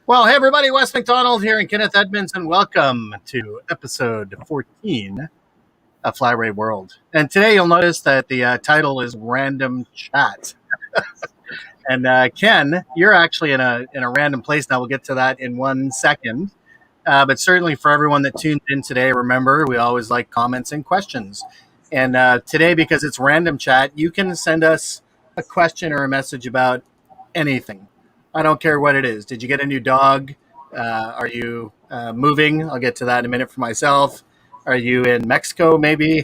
Well, hey everybody, Wes McDonald here and Kenneth Edmonds, and welcome to episode 14 of Flyway World. And today you'll notice that the title is Random Chat. And Ken, you're actually in a random place now. We'll get to that in 1 second. But certainly for everyone that tuned in today, remember, we always like comments and questions. And today, because it's Random Chat, you can send us a question or a message about anything. I don't care what it is. Did you get a new dog? Are you moving? I'll get to that in a minute for myself. Are you in Mexico, maybe?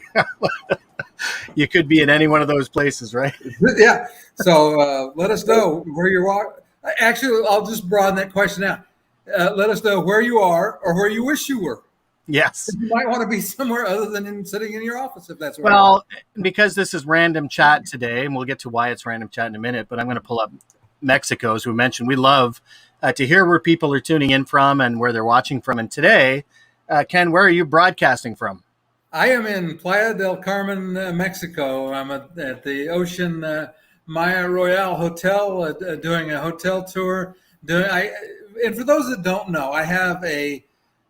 You could be in any one of those places, right? Yeah. So let us know where you are. Actually, I'll just broaden that question out. Let us know where you are or where you wish you were. Yes. You might want to be somewhere other than sitting in your office, if that's where well, because this is Random Chat today, and we'll get to why it's Random Chat in a minute, but I'm going to pull up Mexico, as we mentioned. We love to hear where people are tuning in from and where they're watching from. And today, Ken, where are you broadcasting from? I am in Playa del Carmen, Mexico. I'm at the Ocean Maya Royale Hotel, doing a hotel tour. And for those that don't know, I have a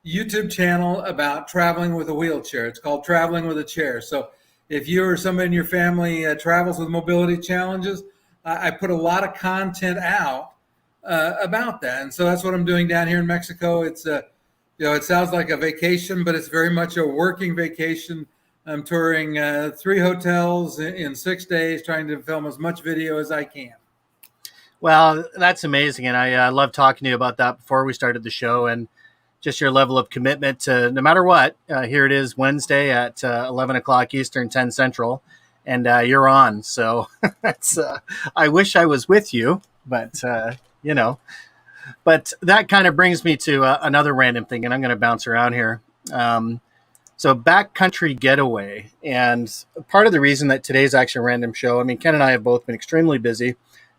YouTube channel about traveling with a wheelchair. It's called Traveling with a Chair. So if you or somebody in your family travels with mobility challenges, I put a lot of content out about that. And so that's what I'm doing down here in Mexico. It's it sounds like a vacation, but it's very much a working vacation. I'm touring 3 hotels in 6 days, trying to film as much video as I can. Well, that's amazing. And I love talking to you about that before we started the show, and just your level of commitment to no matter what. Here it is Wednesday at 11 o'clock Eastern, 10 Central, and you're on. So that's, I wish I was with you, but But that kind of brings me to another random thing, and I'm going to bounce around here. So backcountry getaway. And part of the reason that today's actually a random show, I mean, Ken and I have both been extremely busy.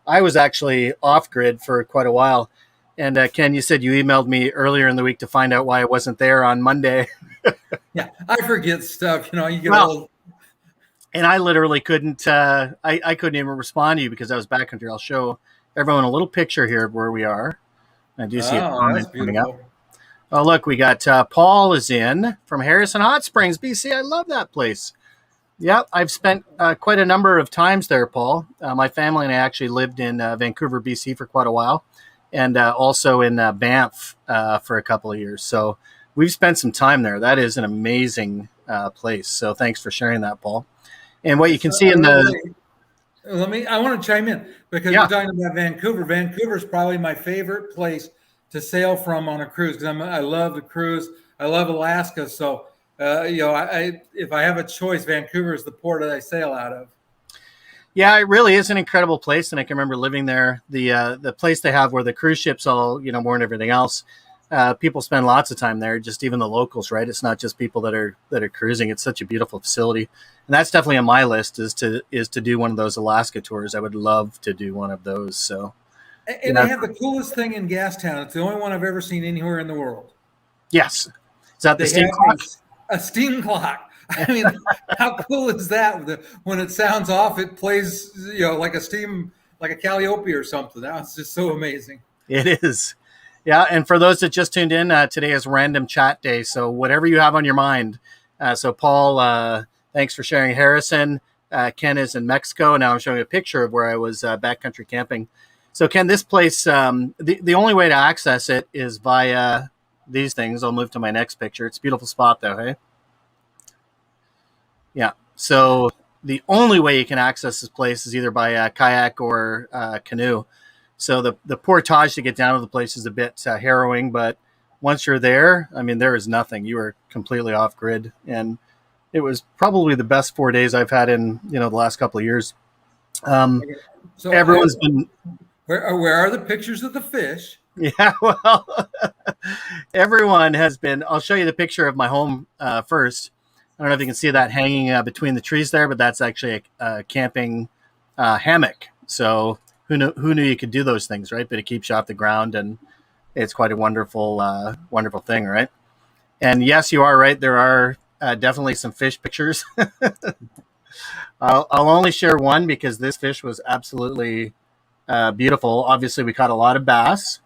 I was actually off grid for quite a while. And Ken, you said you emailed me earlier in the week to find out why I wasn't there on Monday. Yeah, I forget stuff. You get old. And I literally couldn't, I couldn't even respond to you because I was backcountry. I'll show everyone a little picture here of where we are. I do see a comment coming up. Oh, look, we got Paul is in from Harrison Hot Springs, BC. I love that place. Yeah, I've spent quite a number of times there, Paul. My family and I actually lived in Vancouver, BC for quite a while, and also in Banff for a couple of years. So we've spent some time there. That is an amazing place. So thanks for sharing that, Paul. And what you can see in the... I want to chime in because you're talking about Vancouver. Vancouver is probably my favorite place to sail from on a cruise because I love the cruise. I love Alaska. So, if I have a choice, Vancouver is the port that I sail out of. Yeah, it really is an incredible place. And I can remember living there. The place they have where the cruise ships all, more and everything else. People spend lots of time there, just even the locals, right? It's not just people that are cruising. It's such a beautiful facility. And that's definitely on my list is to do one of those Alaska tours. I would love to do one of those. So, and they have the coolest thing in Gastown. It's the only one I've ever seen anywhere in the world. Yes. Is that the steam clock? A steam clock. I mean, how cool is that? When it sounds off, it plays, like a Calliope or something. That's just so amazing. It is. Yeah, and for those that just tuned in, today is Random Chat Day. So whatever you have on your mind. So Paul, thanks for sharing. Harrison, Ken is in Mexico. Now I'm showing a picture of where I was backcountry camping. So Ken, this place, the only way to access it is via these things. I'll move to my next picture. It's a beautiful spot though, hey? Yeah, so the only way you can access this place is either by kayak or canoe. So the portage to get down to the place is a bit harrowing, but once you're there, I mean, there is nothing. You are completely off grid, and it was probably the best 4 days I've had in the last couple of years. So everyone's been. Where are the pictures of the fish? Yeah, well, everyone has been. I'll show you the picture of my home first. I don't know if you can see that hanging between the trees there, but that's actually a camping hammock. So. Who knew you could do those things, right? But it keeps you off the ground, and it's quite a wonderful thing, right? And yes, you are right. There are definitely some fish pictures. I'll only share one because this fish was absolutely beautiful. Obviously, we caught a lot of bass.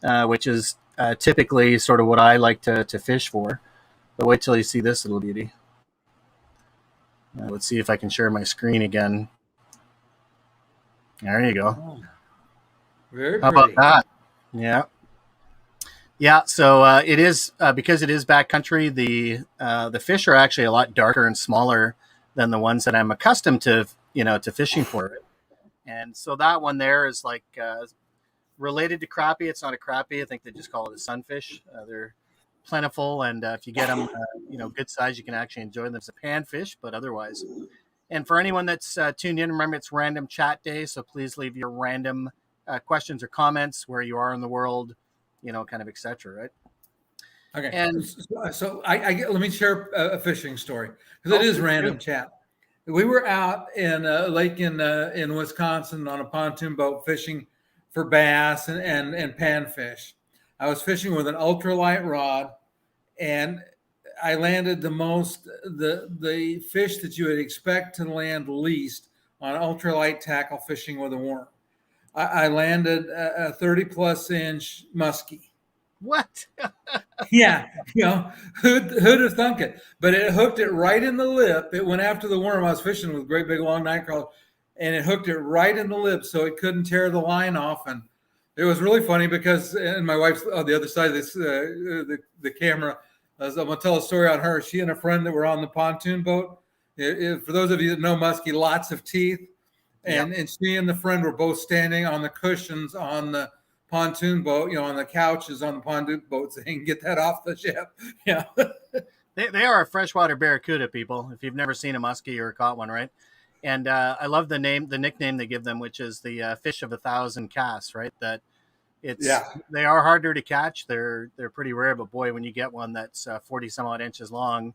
which is typically sort of what I like to fish for. But wait till you see this little beauty. Let's see if I can share my screen again. There you go. Oh, very How about pretty. that? Yeah. Yeah, so it is because it is backcountry. The fish are actually a lot darker and smaller than the ones that I'm accustomed to, to fishing for. And so that one there is like related to crappie. It's not a crappie. I think they just call it a sunfish. They're plentiful, and if you get them, good size, you can actually enjoy them as a panfish. But otherwise, and for anyone that's tuned in, remember it's Random Chat Day, so please leave your random questions or comments where you are in the world, kind of etc. Right? Okay, And so let me share a fishing story because it oh, is please do. random chat. We were out in a lake in Wisconsin on a pontoon boat fishing for bass and panfish. I was fishing with an ultralight rod, and I landed the fish that you would expect to land least on ultralight tackle fishing with a worm. I landed a 30 plus inch muskie. What? Yeah, who'd have thunk it? But it hooked it right in the lip. It went after the worm. I was fishing with great big long night crawler, and it hooked it right in the lip, so it couldn't tear the line off. And it was really funny because, and my wife's on the other side of this the camera. I'm gonna tell a story on her. She and a friend that were on the pontoon boat. For those of you that know muskie, lots of teeth, and Yep. and she and the friend were both standing on the cushions on the pontoon boat, on the couches on the pontoon boat, so they can get that off the ship. Yeah. They are a freshwater barracuda, people. If you've never seen a muskie or caught one, right? And I love the nickname they give them, which is the fish of 1,000 casts, right? That Yeah. they are harder to catch. They're pretty rare, but boy, when you get one that's 40 some odd inches long,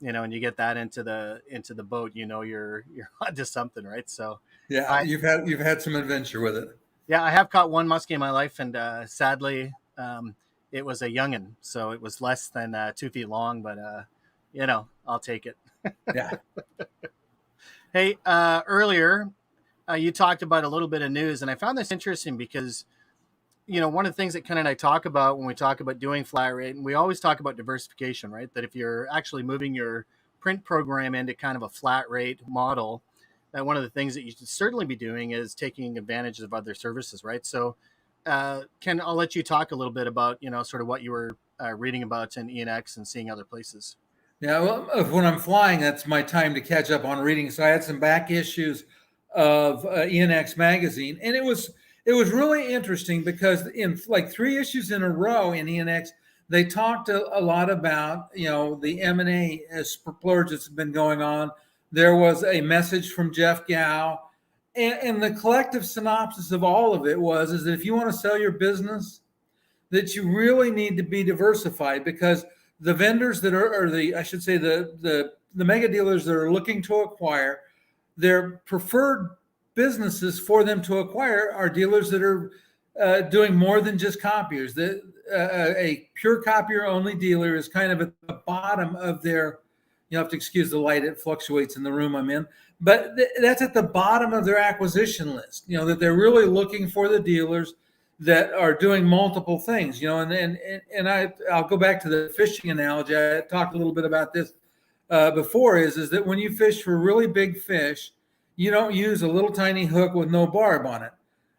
and you get that into the boat, you're onto something, right? So, Yeah. I You've had some adventure with it. yeah, I have caught one muskie in my life, and sadly, it was a youngin, so it was less than 2 feet long, but I'll take it. Yeah. Hey, earlier you talked about a little bit of news, and I found this interesting because one of the things that Ken and I talk about when we talk about doing flat rate, and we always talk about diversification, right? That if you're actually moving your print program into kind of a flat rate model, that one of the things that you should certainly be doing is taking advantage of other services, right? So, Ken, I'll let you talk a little bit about sort of what you were reading about in ENX and seeing other places. Yeah. Well, when I'm flying, that's my time to catch up on reading. So I had some back issues of Enx Magazine, and it was really interesting because in like 3 issues in a row in Enx, they talked a lot about the M&A splurge that's been going on. There was a message from Jeff Gow, and the collective synopsis of all of it is that if you want to sell your business, that you really need to be diversified because the vendors that are, or the I should say the mega dealers that are looking to acquire, their preferred businesses for them to acquire are dealers that are doing more than just copiers. A pure copier only dealer is kind of at the bottom of their. You have to excuse the light; it fluctuates in the room I'm in. But that's at the bottom of their acquisition list. That they're really looking for the dealers that are doing multiple things. And I'll go back to the fishing analogy. I talked a little bit about this before. Is that when you fish for really big fish, you don't use a little tiny hook with no barb on it.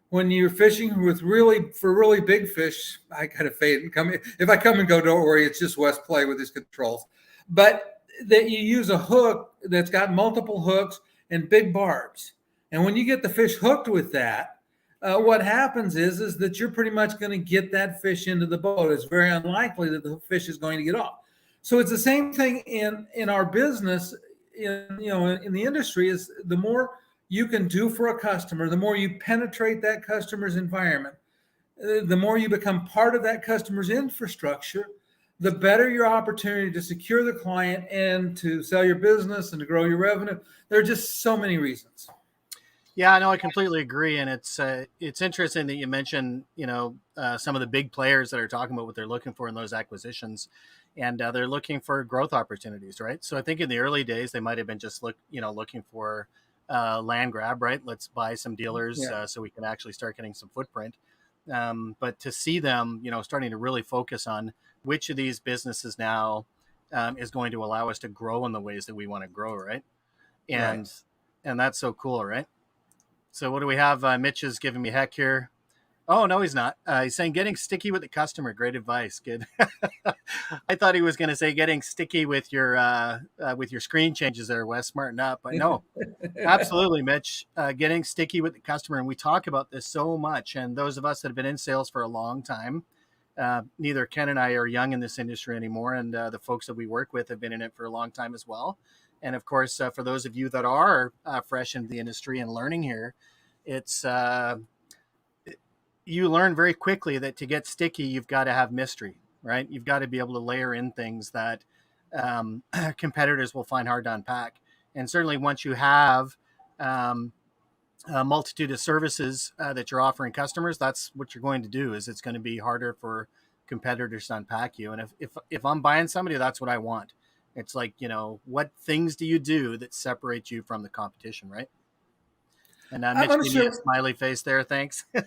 When you're fishing for really big fish, I gotta fade and come. If I come and go, don't worry, it's just West Play with his controls. But that you use a hook that's got multiple hooks and big barbs. And when you get the fish hooked with that, what happens is that you're pretty much going to get that fish into the boat. It's very unlikely that the fish is going to get off. So it's the same thing in our business. In the industry, is the more you can do for a customer, the more you penetrate that customer's environment, the more you become part of that customer's infrastructure, the better your opportunity to secure the client and to sell your business and to grow your revenue. There are just so many reasons. Yeah, I know, I completely agree, and it's interesting that you mentioned some of the big players that are talking about what they're looking for in those acquisitions, and they're looking for growth opportunities, right? So I think in the early days they might have been just looking for land grab, right? Let's buy some dealers Yeah. so we can actually start getting some footprint. But to see them, starting to really focus on which of these businesses now is going to allow us to grow in the ways that we want to grow, right? Right. And that's so cool, right? So what do we have? Mitch is giving me heck here. Oh, no, he's not. He's saying getting sticky with the customer. Great advice. Good. I thought he was going to say getting sticky with your screen changes there, Wes. Smarten up. But no, absolutely, Mitch. Getting sticky with the customer. And we talk about this so much. And those of us that have been in sales for a long time, neither Ken and I are young in this industry anymore. And the folks that we work with have been in it for a long time as well. And of course, for those of you that are fresh into the industry and learning here, it's you learn very quickly that to get sticky, you've got to have mystery, right? You've got to be able to layer in things that competitors will find hard to unpack. And certainly once you have a multitude of services that you're offering customers, that's what you're going to do. Is it's going to be harder for competitors to unpack you. And if I'm buying somebody, that's what I want. It's like, what things do you do that separate you from the competition, right? And Mitch I'm gave me a sure. smiley face there. Thanks. I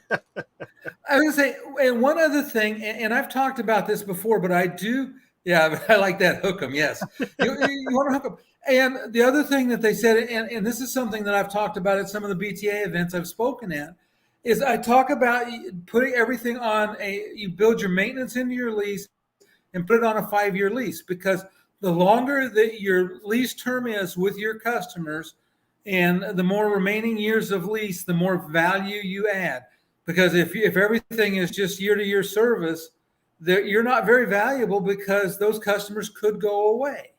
was going to say, and one other thing, and I've talked about this before, but I do, yeah, I like that hook 'em. Yes, you want to hook 'em. And the other thing that they said, and this is something that I've talked about at some of the BTA events I've spoken at, is I talk about putting everything on you build your maintenance into your lease and put it on a 5-year lease, because the longer that your lease term is with your customers, and the more remaining years of lease, the more value you add. Because if everything is just year-to-year service, you're not very valuable, because those customers could go away.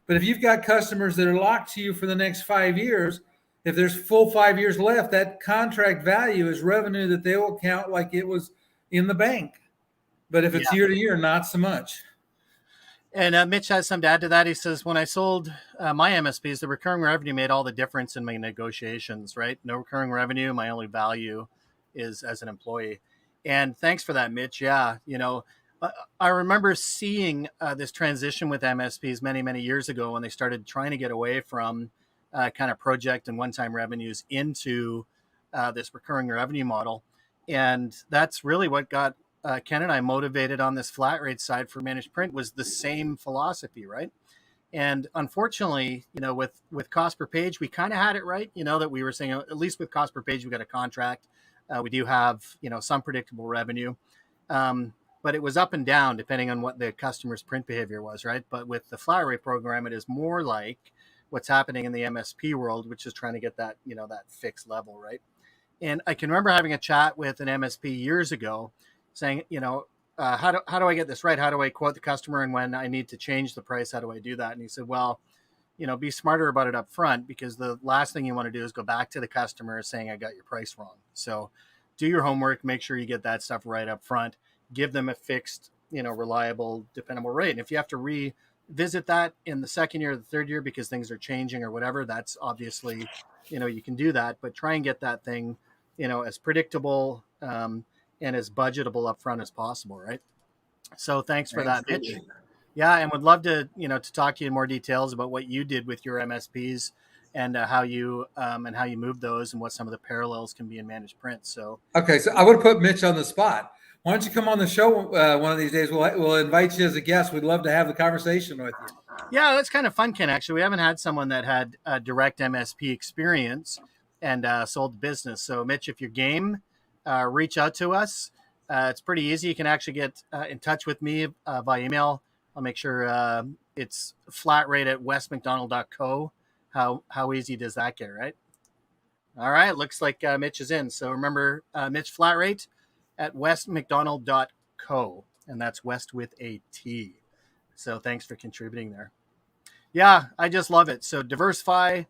But if you've got customers that are locked to you for the next 5 years, if there's full 5 years left, that contract value is revenue that they will count like it was in the bank. But if it's year to year, not so much. And Mitch has some to add to that. He says, when I sold my MSPs, the recurring revenue made all the difference in my negotiations, right? No recurring revenue. My only value is as an employee. And thanks for that, Mitch. Yeah. I remember seeing this transition with MSPs many, many years ago when they started trying to get away from kind of project and one-time revenues into this recurring revenue model. And that's really what got Ken and I motivated on this flat rate side for managed print, was the same philosophy, right? And unfortunately, with cost per page, we kind of had it right, that we were saying, at least with cost per page, we got a contract. We do have, some predictable revenue. But it was up and down depending on what the customer's print behavior was, right? But with the flat rate program, it is more like what's happening in the MSP world, which is trying to get that, that fixed level, right? And I can remember having a chat with an MSP years ago saying, how do I get this right? How do I quote the customer? And when I need to change the price, how do I do that? And he said, well, be smarter about it up front, because the last thing you want to do is go back to the customer saying, I got your price wrong. So do your homework, make sure you get that stuff right up front, give them a fixed, reliable, dependable rate. And if you have to revisit that in the second year or the third year because things are changing or whatever, that's obviously, you can do that, but try and get that thing, as predictable, and as budgetable up front as possible, right? So thanks for that, Mitch. Yeah, and would love to, to talk to you in more details about what you did with your MSPs and how you moved those and what some of the parallels can be in managed print. So okay, so I would put Mitch on the spot. Why don't you come on the show one of these days? We'll invite you as a guest. We'd love to have the conversation with you. Yeah, that's kind of fun, Ken. Actually, we haven't had someone that had a direct MSP experience and sold the business. So, Mitch, if you're game, reach out to us. It's pretty easy. You can actually get in touch with me by email. I'll make sure it's flatrate@westmcdonald.co. How easy does that get, right? All right. Looks like Mitch is in. So remember, Mitch, flatrate@westmcdonald.co. And that's West with a T. So thanks for contributing there. Yeah, I just love it. So diversify,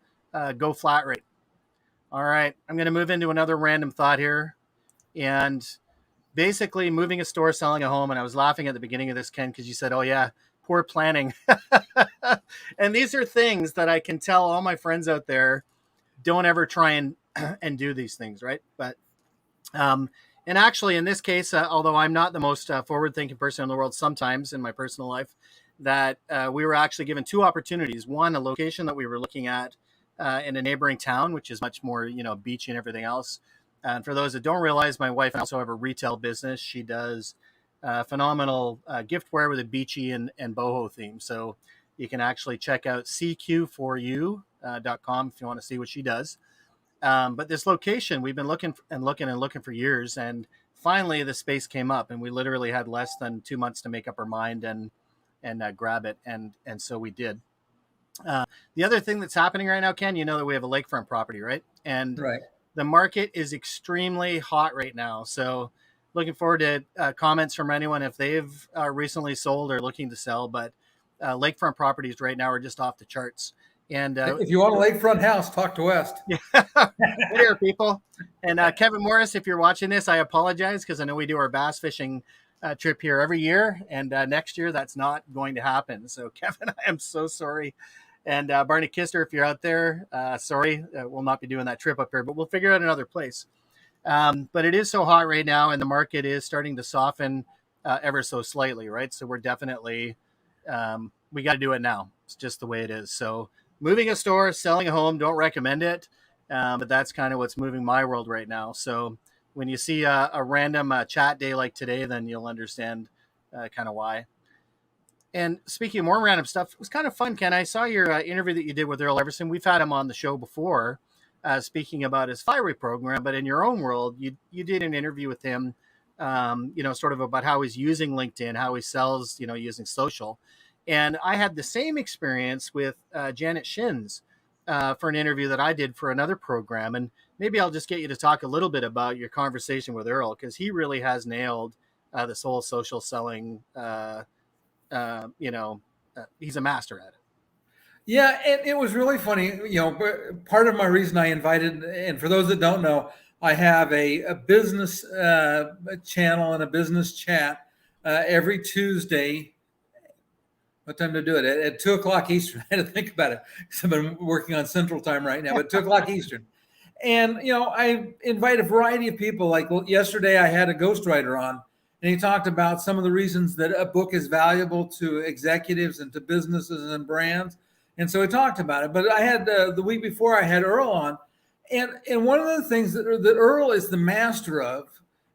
go flat rate. All right. I'm going to move into another random thought here. And basically moving a store, selling a home. And I was laughing at the beginning of this, Ken, because you said, oh, yeah, poor planning. And these are things that I can tell all my friends out there, don't ever try and do these things, right? But and actually, in this case, although I'm not the most forward-thinking person in the world sometimes in my personal life, that we were actually given two opportunities. One, a location that we were looking at in a neighboring town, which is much more, beachy and everything else. And for those that don't realize, my wife and I also have a retail business. She does phenomenal giftware with a beachy and boho theme. So you can actually check out cq4u.com if you want to see what she does. But this location, we've been looking for years, and finally the space came up, and we literally had less than 2 months to make up our mind and grab it, and so we did. The other thing that's happening right now, Ken, you know that we have a lakefront property, right? And Right. the market is extremely hot right now. So looking forward to comments from anyone if they've recently sold or looking to sell. But lakefront properties right now are just off the charts. And If you want a lakefront house, talk to West. right here, people. And Kevin Morris, if you're watching this, I apologize because I know we do our bass fishing trip here every year. And next year, that's not going to happen. So, Kevin, I am so sorry. And Barney Kister, if you're out there, sorry, we'll not be doing that trip up here, but we'll figure out another place. But it is so hot right now, and the market is starting to soften ever so slightly, right? So we're definitely, we got to do it now. It's just the way it is. So moving a store, selling a home, don't recommend it. But that's kind of what's moving my world right now. So when you see a random chat day like today, then you'll understand kind of why. And speaking of more random stuff, it was kind of fun, Ken. I saw your interview that you did with Earl Everson. We've had him on the show before, speaking about his Flyway program. But in your own world, you did an interview with him, sort of about how he's using LinkedIn, how he sells, using social. And I had the same experience with Janet Shins for an interview that I did for another program. And maybe I'll just get you to talk a little bit about your conversation with Earl, because he really has nailed this whole social selling he's a master at it. Yeah, it was really funny. Part of my reason I invited, and for those that don't know, I have a business channel and a business chat every Tuesday. What time to do it? At 2 o'clock Eastern. I had to think about it because I've been working on Central Time right now, but 2 o'clock Eastern. And, I invite a variety of people. Like yesterday, I had a ghostwriter on, and he talked about some of the reasons that a book is valuable to executives and to businesses and brands. And so we talked about it. But I had the week before, I had Earl on. And one of the things that Earl is the master of,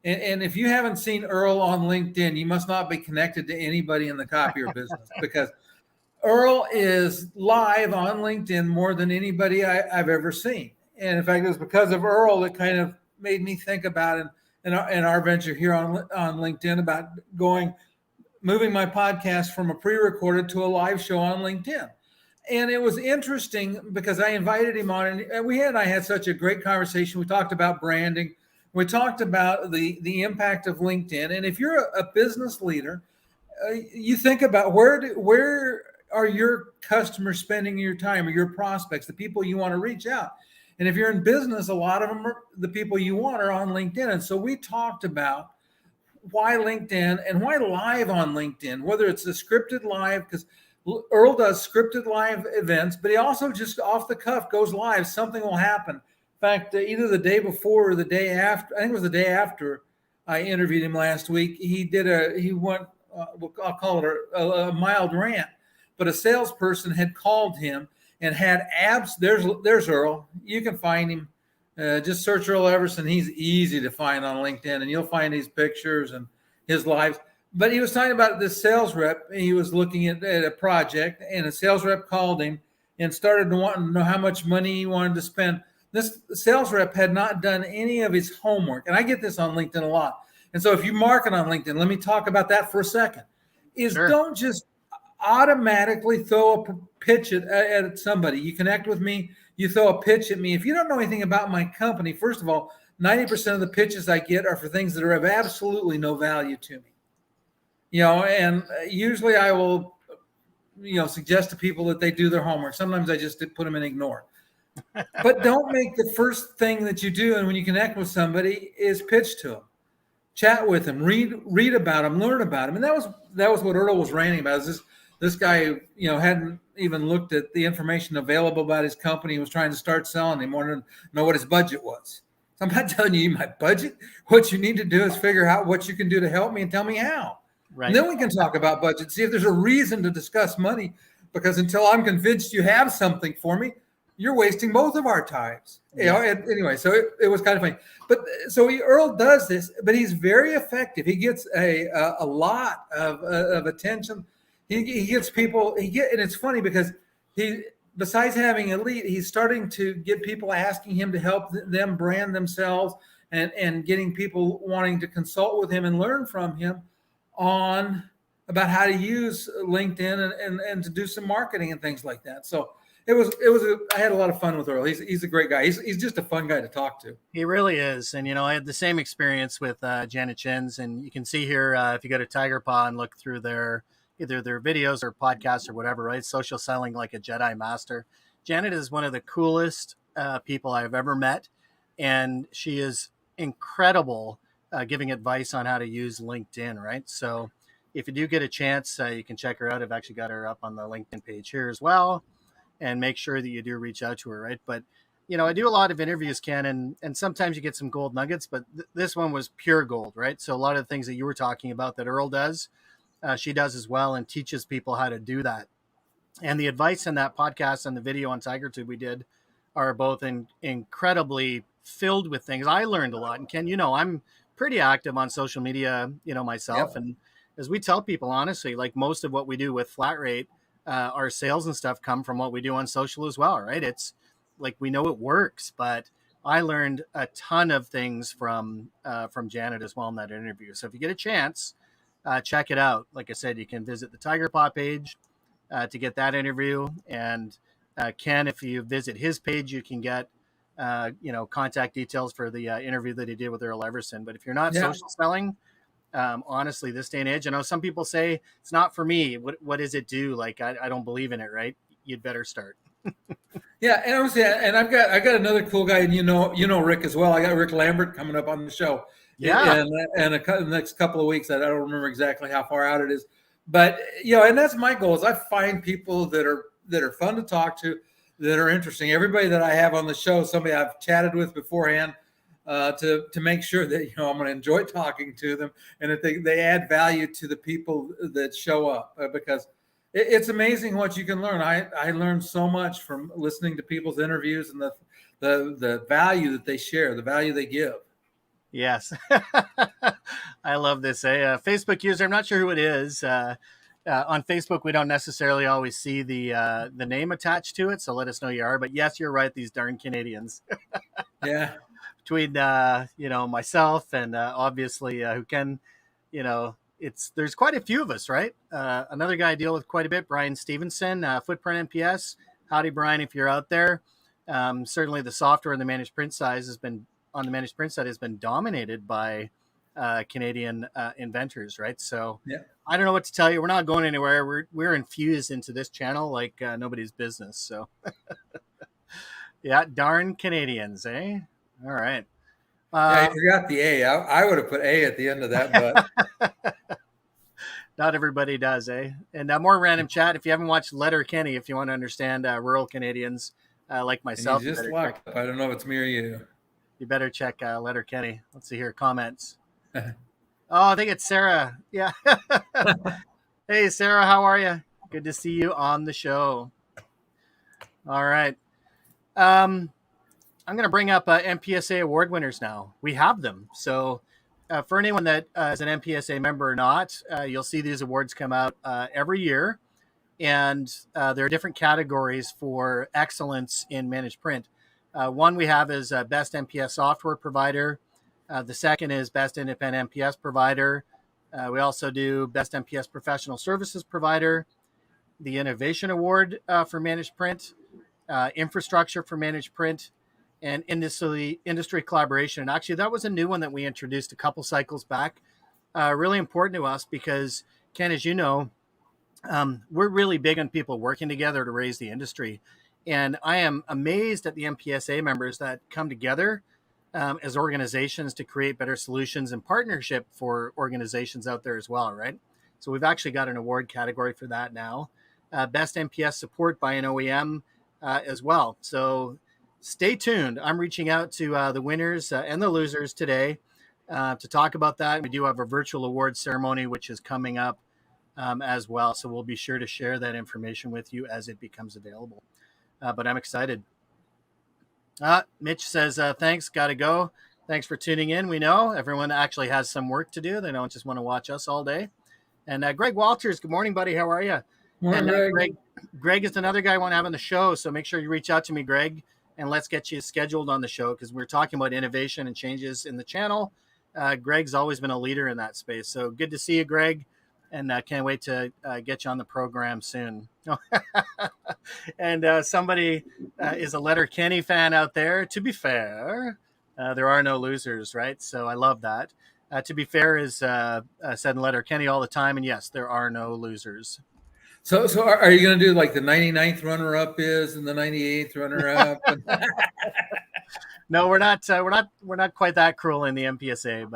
and if you haven't seen Earl on LinkedIn, you must not be connected to anybody in the copier business, because Earl is live on LinkedIn more than anybody I've ever seen. And in fact, it was because of Earl that kind of made me think about it. In our venture here on LinkedIn about moving my podcast from a pre-recorded to a live show on LinkedIn. And it was interesting because I invited him on, and I had such a great conversation. We talked about branding. We talked about the impact of LinkedIn. And if you're a business leader, you think about where are your customers spending your time, or your prospects, the people you want to reach out. And if you're in business, a lot of them are the people you want are on LinkedIn. And so we talked about why LinkedIn and why live on LinkedIn, whether it's a scripted live, because Earl does scripted live events, but he also just off the cuff goes live. Something will happen. In fact, either the day before or the day after, I think it was the day after I interviewed him last week, he went, I'll call it a mild rant, but a salesperson had called him and had abs. There's Earl. You can find him. Just search Earl Everson. He's easy to find on LinkedIn, and you'll find his pictures and his lives. But he was talking about this sales rep. He was looking at a project, and a sales rep called him and started wanting to know how much money he wanted to spend. This sales rep had not done any of his homework. And I get this on LinkedIn a lot. And so if you market on LinkedIn, let me talk about that for a second, Sure. Don't just automatically throw a pitch at somebody. You connect with me, you throw a pitch at me. If you don't know anything about my company, first of all, 90% of the pitches I get are for things that are of absolutely no value to me. And usually I will, suggest to people that they do their homework. Sometimes I just put them in ignore. But don't make the first thing that you do, and when you connect with somebody, is pitch to them. Chat with them, read about them, learn about them. And that was what Earl was ranting about. Is this guy, hadn't even looked at the information available about his company. He was trying to start selling. He wanted to know what his budget was. So I'm not telling you my budget. What you need to do is figure out what you can do to help me and tell me how. Right. And then we can talk about budget. See if there's a reason to discuss money, because until I'm convinced you have something for me, you're wasting both of our times. Yeah. Anyway, so it was kind of funny. But so Earl does this, but he's very effective. He gets a lot of attention. He gets people. And it's funny because he, besides having elite, he's starting to get people asking him to help them brand themselves, and getting people wanting to consult with him and learn from him on about how to use LinkedIn and to do some marketing and things like that. So I had a lot of fun with Earl. He's a great guy. He's just a fun guy to talk to. He really is. And, I had the same experience with Janet Chin's, and you can see here, if you go to Tiger Paw and look through either their videos or podcasts or whatever, right? Social Selling Like a Jedi Master. Janet is one of the coolest people I've ever met. And she is incredible giving advice on how to use LinkedIn, right? So if you do get a chance, you can check her out. I've actually got her up on the LinkedIn page here as well. And make sure that you do reach out to her, right? But, I do a lot of interviews, Ken, and sometimes you get some gold nuggets, but this one was pure gold, right? So a lot of the things that you were talking about that Earl does, she does as well, and teaches people how to do that. And the advice in that podcast and the video on TigerTube we did are both incredibly filled with things. I learned a lot. And Ken, I'm pretty active on social media, myself. Yep. And as we tell people, honestly, like most of what we do with Flat Rate, our sales and stuff come from what we do on social as well, right? It's like, we know it works, but I learned a ton of things from Janet as well in that interview. So if you get a chance, check it out. Like I said, you can visit the Tiger Paw page to get that interview. And Ken, if you visit his page, you can get contact details for the interview that he did with Earl Everson. But if you're not social selling, honestly, this day and age, I know some people say it's not for me. What does it do? Like, I don't believe in it, right? You'd better start. Yeah, and I got another cool guy, and you know Rick as well. I got Rick Lambert coming up on the show. Yeah, and the next couple of weeks. I don't remember exactly how far out it is, but and that's my goal. Is I find people that are fun to talk to, that are interesting. Everybody that I have on the show, somebody I've chatted with beforehand. To make sure that I'm going to enjoy talking to them, and that they add value to the people that show up, because it's amazing what you can learn. I learned so much from listening to people's interviews, and the value that they share, the value they give. Yes, I love this. A Facebook user, I'm not sure who it is. On Facebook, we don't necessarily always see the name attached to it, so let us know you are. But yes, you're right. These darn Canadians. Yeah. Between myself and obviously who can, there's quite a few of us, right? Another guy I deal with quite a bit, Brian Stevenson, Footprint NPS. Howdy, Brian, if you're out there. Certainly the software on the managed print side has been dominated by Canadian inventors, right? So yeah. I don't know what to tell you. We're not going anywhere. We're infused into this channel like nobody's business. So yeah, darn Canadians, eh? All right. Yeah, you forgot the A. I would have put A at the end of that, but not everybody does, eh? And more random chat. If you haven't watched Letterkenny, if you want to understand rural Canadians like myself, just locked up. I don't know if it's me or you. You better check Letterkenny. Let's see here. Comments. Oh, I think it's Sarah. Yeah. Hey, Sarah, how are you? Good to see you on the show. All right. I'm going to bring up MPSA award winners now. We have them. So for anyone that is an MPSA member or not, you'll see these awards come out every year. And there are different categories for excellence in managed print. One we have is Best MPS Software Provider. The second is Best Independent MPS Provider. We also do Best MPS Professional Services Provider, the Innovation Award for Managed Print, Infrastructure for Managed Print, and industry collaboration. And actually, that was a new one that we introduced a couple cycles back. Really important to us because, Ken, as you know, we're really big on people working together to raise the industry. And I am amazed at the MPSA members that come together as organizations to create better solutions and partnership for organizations out there as well, right? So we've actually got an award category for that now. Best MPS support by an OEM as well. So stay tuned. I'm reaching out to the winners and the losers today to talk about that. We do have a virtual awards ceremony, which is coming up as well. So we'll be sure to share that information with you as it becomes available. But I'm excited. Mitch says, thanks, gotta go. Thanks for tuning in. We know everyone actually has some work to do. They don't just want to watch us all day. And Greg Walters, good morning, buddy. How are you? Morning, And Greg. Greg is another guy I want to have on the show. So make sure you reach out to me, Greg, and let's get you scheduled on the show because we're talking about innovation and changes in the channel. Greg's always been a leader in that space. So good to see you, Greg. And can't wait to get you on the program soon. And somebody is a Letterkenny fan out there. To be fair, there are no losers, right? So I love that. To be fair is said in Letterkenny all the time. And yes, there are no losers. So are you going to do like the 99th runner-up is and the 98th runner-up? No, we're not quite that cruel in the MPSA,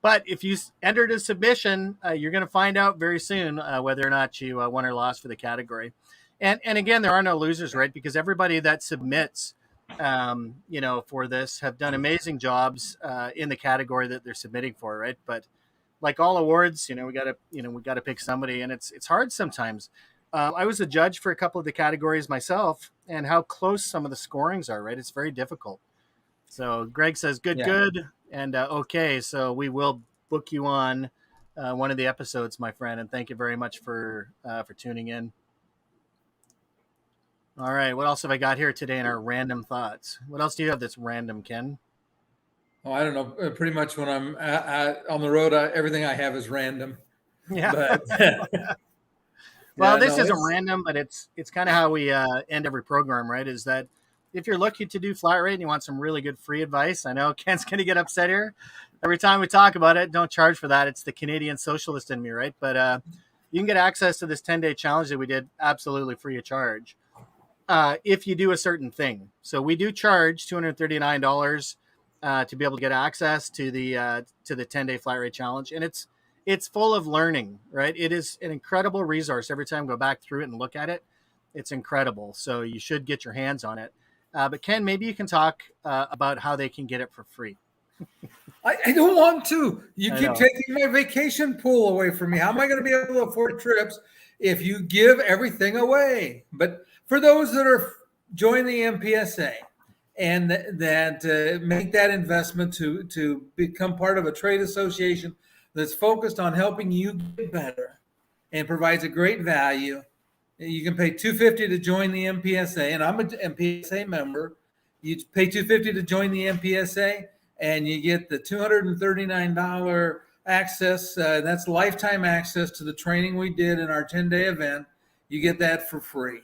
but if you entered a submission, you're going to find out very soon whether or not you won or lost for the category. And again, there are no losers, right? Because everybody that submits, for this have done amazing jobs in the category that they're submitting for, right? But like all awards, we gotta pick somebody, and it's hard sometimes. I was a judge for a couple of the categories myself, and how close some of the scorings are, right? It's very difficult. So Greg says, good, Yeah. good. And okay, so we will book you on one of the episodes, my friend. And thank you very much for tuning in. All right, what else have I got here today in our random thoughts? What else do you have that's random, Ken? Oh, I don't know. Pretty much when I'm on the road, everything I have is random. Yeah. But Well, this isn't random, but it's kind of how we end every program, right? Is that if you're looking to do flat rate and you want some really good free advice, I know Ken's going to get upset here. Every time we talk about it, don't charge for that. It's the Canadian socialist in me, right? But you can get access to this 10-day challenge that we did absolutely free of charge if you do a certain thing. So we do charge $239 to be able to get access to the 10-day flat rate challenge, and it's full of learning, right? It is an incredible resource. Every time I go back through it and look at it, it's incredible. So you should get your hands on it. But Ken, maybe you can talk about how they can get it for free. I don't want to. You keep taking my vacation pool away from me. How am I going to be able to afford trips if you give everything away? But for those that are join the MPSA and that make that investment to become part of a trade association that's focused on helping you get better and provides a great value. You can pay $250 to join the MPSA, and I'm an MPSA member. You pay $250 to join the MPSA, and you get the $239 access. That's lifetime access to the training we did in our 10-day event. You get that for free.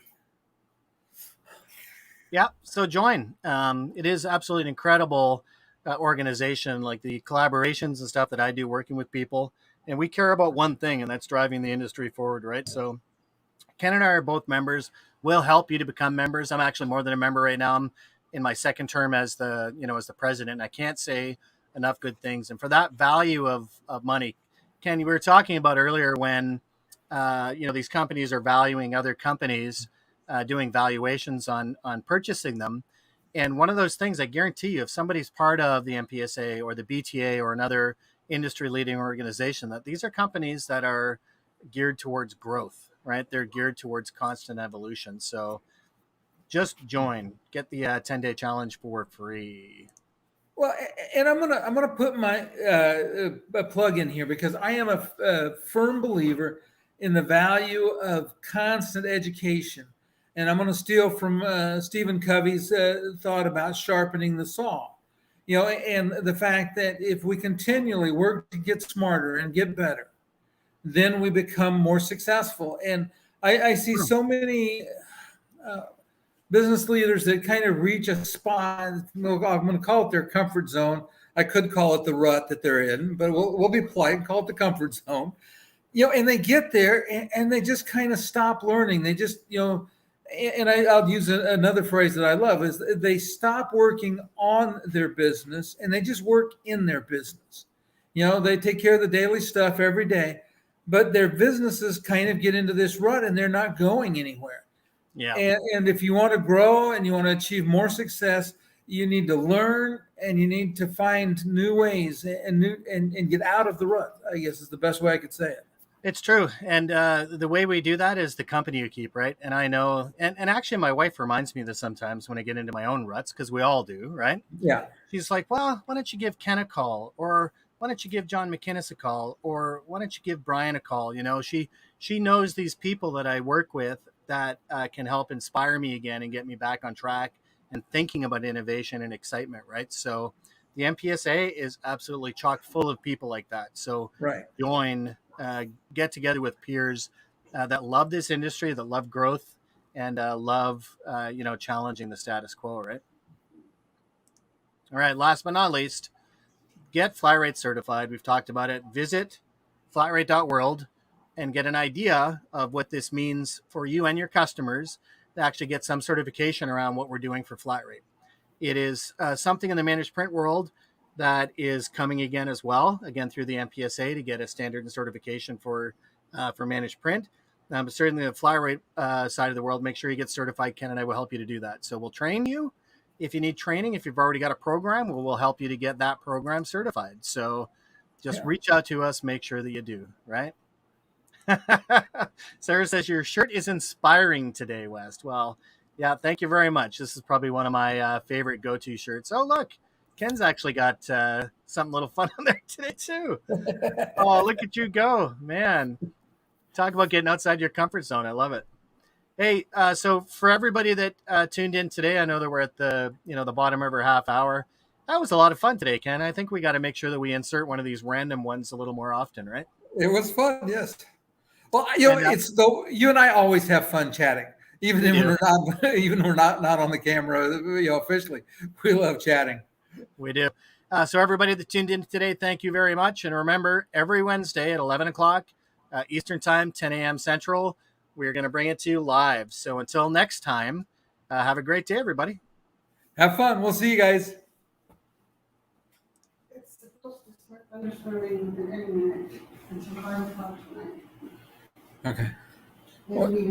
Yeah, so join. It is absolutely an incredible organization, like the collaborations and stuff that I do working with people. And we care about one thing, and that's driving the industry forward, right? So Ken and I are both members. We'll help you to become members. I'm actually more than a member right now. I'm in my second term as the president. I can't say enough good things. And for that value of money, Ken, we were talking about earlier when, these companies are valuing other companies, doing valuations on purchasing them. And one of those things, I guarantee you, if somebody's part of the MPSA or the BTA or another industry leading organization, that these are companies that are geared towards growth, right? They're geared towards constant evolution. So just join, get the 10-day challenge for free. Well, and I'm gonna put my a plug in here because I am a firm believer in the value of constant education, and I'm going to steal from Stephen Covey's thought about sharpening the saw. And the fact that if we continually work to get smarter and get better, then we become more successful. And I see so many business leaders that kind of reach a spot. I'm going to call it their comfort zone. I could call it the rut that they're in, but we'll be polite and call it the comfort zone. And they get there and they just kind of stop learning. They just, and I'll use another phrase that I love is they stop working on their business and they just work in their business. They take care of the daily stuff every day, but their businesses kind of get into this rut and they're not going anywhere. Yeah. And if you want to grow and you want to achieve more success, you need to learn and you need to find new ways and get out of the rut, I guess is the best way I could say it. It's true. And the way we do that is the company you keep, right? And I know, and actually, my wife reminds me of this sometimes when I get into my own ruts, because we all do, right? Yeah. She's like, well, why don't you give Ken a call? Or why don't you give John McInnes a call? Or why don't you give Brian a call? She knows these people that I work with that can help inspire me again and get me back on track and thinking about innovation and excitement, right? So the MPSA is absolutely chock full of people like that. So Right. join, get together with peers that love this industry, that love growth, and love, challenging the status quo, right? All right. Last but not least, get Flyrate certified. We've talked about it. Visit flatrate.world and get an idea of what this means for you and your customers to actually get some certification around what we're doing for Flatrate. It is something in the managed print world that is coming again as well, again through the MPSA to get a standard and certification for managed print. But certainly the Flyrate side of the world, make sure you get certified. Ken and I will help you to do that. So we'll train you. If you need training, if you've already got a program, we'll help you to get that program certified. So just reach out to us, make sure that you do, right? Sarah says your shirt is inspiring today, West. Well, yeah, thank you very much. This is probably one of my favorite go-to shirts. Oh, look, Ken's actually got something a little fun on there today too. Oh, look at you go, man. Talk about getting outside your comfort zone. I love it. Hey, so for everybody that tuned in today, I know that we're at the bottom of our half hour. That was a lot of fun today, Ken. I think we got to make sure that we insert one of these random ones a little more often, right? It was fun. Yes. Well, And it's though you and I always have fun chatting, even we if do. we're not, even we're not on the camera, officially. We love chatting. We do. So everybody that tuned in today, thank you very much. And remember, every Wednesday at 11 o'clock Eastern Time, 10 a.m. Central, we're going to bring it to you live. So until next time, have a great day, everybody. Have fun. We'll see you guys. It's supposed to start thunderstorming in any minute until 5 o'clock tonight. Okay. Maybe